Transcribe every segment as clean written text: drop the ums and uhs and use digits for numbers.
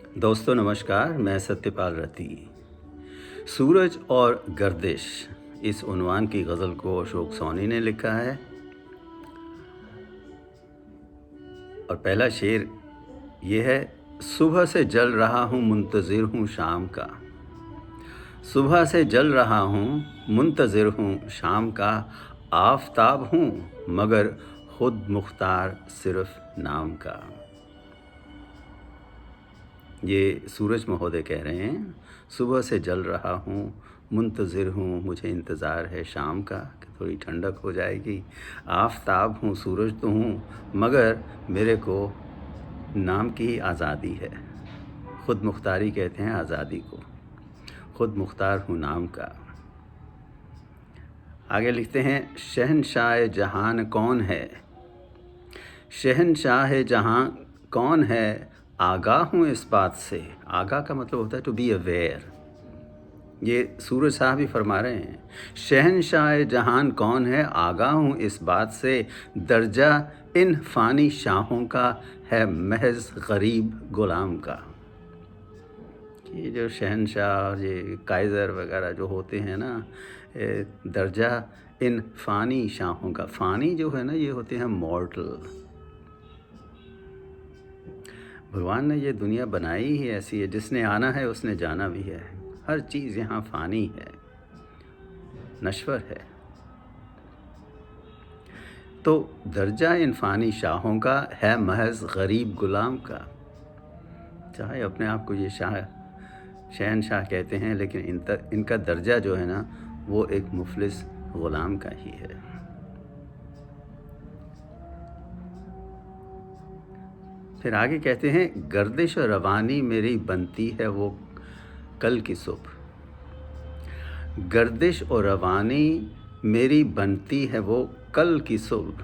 दोस्तों नमस्कार, मैं सत्यपाल रति। सूरज और गर्दिश इस उन्वान की गज़ल को अशोक सोनी ने लिखा है और पहला शेर ये है, सुबह से जल रहा हूँ मुंतज़िर हूँ शाम का। सुबह से जल रहा हूँ मुंतज़िर हूँ शाम का, आफ़ताब हूँ मगर खुद मुख्तार सिर्फ़ नाम का। ये सूरज महोदय कह रहे हैं, सुबह से जल रहा हूँ मुंतज़िर हूँ, मुझे इंतज़ार है शाम का कि थोड़ी ठंडक हो जाएगी। आफ़ताब हूँ, सूरज तो हूँ मगर मेरे को नाम की ही आज़ादी है। ख़ुद मुख्तारी कहते हैं आज़ादी को, ख़ुद मुख्तार हूँ नाम का। आगे लिखते हैं, शहंशाह जहान कौन है, शहंशाह जहां कौन है, आगाह हूँ इस बात से। आगाह का मतलब होता है टू बी अवेयर। ये सूरज साहब ही फरमा रहे हैं, शहंशाह जहान कौन है, आगाह हूँ इस बात से। दर्जा इन फ़ानी शाहों का है महज गरीब ग़ुलाम का। ये जो शहंशाह और ये काइज़र वगैरह जो होते हैं ना, दर्जा इन फ़ानी शाहों का। फ़ानी जो है ना, ये होते हैं मॉर्टल। भगवान ने ये दुनिया बनाई ही ऐसी है, जिसने आना है उसने जाना भी है। हर चीज़ यहाँ फ़ानी है, नश्वर है। तो दर्जा इन फ़ानी शाहों का है महज गरीब ग़ुलाम का। चाहे अपने आप को ये शहंशाह कहते हैं, लेकिन इनका दर्जा जो है ना, वो एक मुफलिस ग़ुलाम का ही है। फिर आगे कहते हैं, गर्दिश और रवानी मेरी बनती है वो कल की सुबह। गर्दिश और रवानी मेरी बनती है वो कल की सुबह।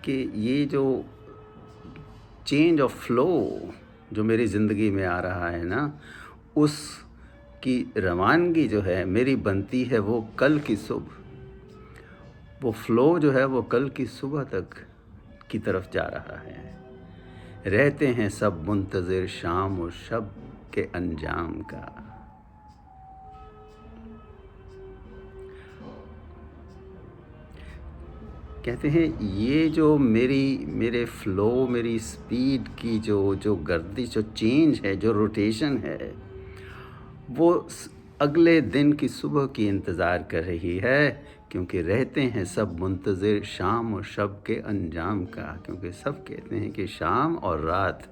कि ये जो चेंज ऑफ फ्लो जो मेरी ज़िंदगी में आ रहा है ना, उसकी रवानगी जो है मेरी बनती है वो कल की सुबह। वो फ्लो जो है वो कल की सुबह तक की तरफ जा रहा है। रहते हैं सब मुंतज़िर शाम और शब के अंजाम का। कहते हैं ये जो मेरे फ़्लो, मेरी स्पीड की जो गर्दिश, जो चेंज है, जो रोटेशन है, वो अगले दिन की सुबह की इंतज़ार कर रही है। क्योंकि रहते हैं सब मुंतज़िर शाम और शब के अंजाम का। क्योंकि सब कहते हैं कि शाम और रात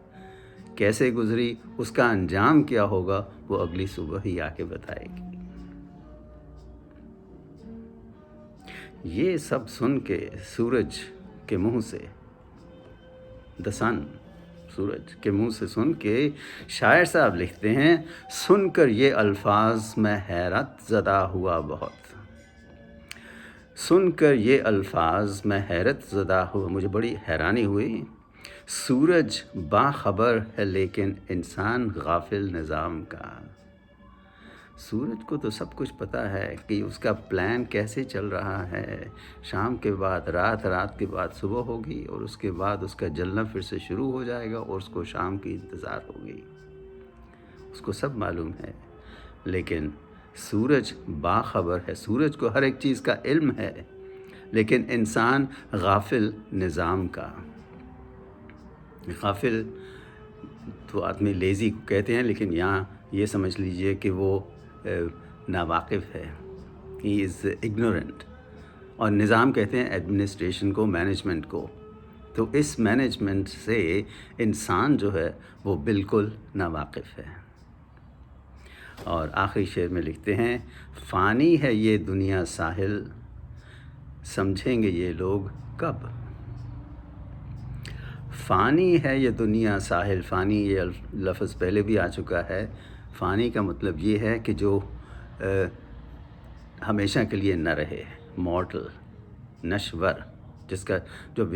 कैसे गुज़री, उसका अंजाम क्या होगा, वो अगली सुबह ही आके बताएगी। ये सब सुन के सूरज के मुंह से, द सन, सूरज के मुंह से सुन के शायर साहब लिखते हैं, सुनकर ये अल्फाज मैं हैरत ज़दा हुआ बहुत। सुनकर ये अल्फाज मैं हैरत ज़दा हुआ, मुझे बड़ी हैरानी हुई। सूरज बाखबर है लेकिन इंसान गाफिल निज़ाम का। सूरज को तो सब कुछ पता है कि उसका प्लान कैसे चल रहा है। शाम के बाद रात, रात के बाद सुबह होगी और उसके बाद उसका जलना फिर से शुरू हो जाएगा और उसको शाम की इंतज़ार होगी। उसको सब मालूम है, लेकिन सूरज बाखबर है। सूरज को हर एक चीज़ का इल्म है, लेकिन इंसान गाफिल निज़ाम का। गाफिल तो आदमी लेज़ी को कहते हैं, लेकिन यहाँ ये समझ लीजिए कि वो नावाकिफ़ है, ही इज़ इग्नोरेंट। और निज़ाम कहते हैं एडमिनिस्ट्रेशन को, मैनेजमेंट को। तो इस मैनेजमेंट से इंसान जो है वो बिल्कुल नावाकिफ़ है। और आखिरी शेर में लिखते हैं, फ़ानी है ये दुनिया साहिल, समझेंगे ये लोग कब। फ़ानी है ये दुनिया साहिल। फ़ानी ये लफ्ज़ पहले भी आ चुका है। फ़ानी का मतलब ये है कि जो हमेशा के लिए न रहे, मॉर्टल, नश्वर, जिसका जो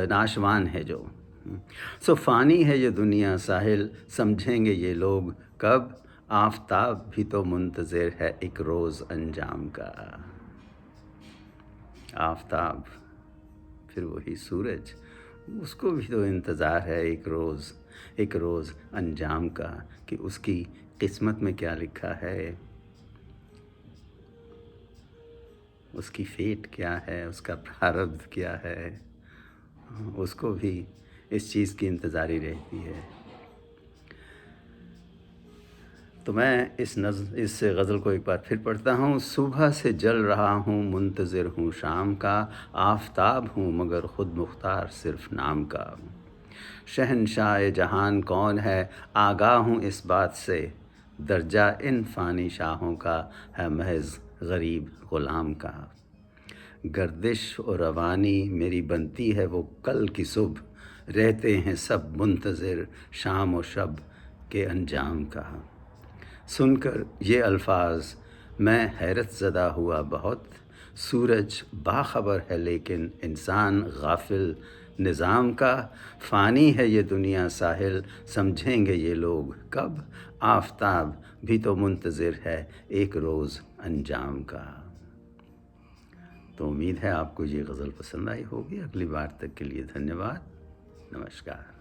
नाशवान है जो। सो फ़ानी है ये दुनिया साहिल, समझेंगे ये लोग कब। आफ़ताब भी तो मुंतज़िर है एक रोज़ अंजाम का। आफ़ताब, फिर वही सूरज, اس کو بھی تو انتظار ہے ایک روز انجام کا، کہ اس کی قسمت میں کیا لکھا ہے، اس کی فیٹ کیا ہے، اس کا پراربدھ کیا ہے، اس کو بھی اس چیز کی انتظاری رہتی ہے۔ تو میں اس غزل کو ایک بار پھر پڑھتا ہوں۔ صبح سے جل رہا ہوں، منتظر ہوں شام کا، آفتاب ہوں مگر خود مختار صرف نام کا۔ شہنشاہ جہان کون ہے، آگاہ ہوں اس بات سے، درجہ ان فانی شاہوں کا ہے محض غریب غلام کا۔ گردش و روانی میری بنتی ہے وہ کل کی صبح، رہتے ہیں سب منتظر شام و شب کے انجام کا۔ سن کر یہ الفاظ میں حیرت زدہ ہوا بہت، سورج باخبر ہے لیکن انسان غافل نظام کا۔ فانی ہے یہ دنیا ساحل، سمجھیں گے یہ لوگ کب، آفتاب بھی تو منتظر ہے ایک روز انجام کا۔ تو امید ہے آپ کو یہ غزل پسند آئی ہوگی۔ اگلی بار تک کے لیے دھنیہ واد، نمسکار۔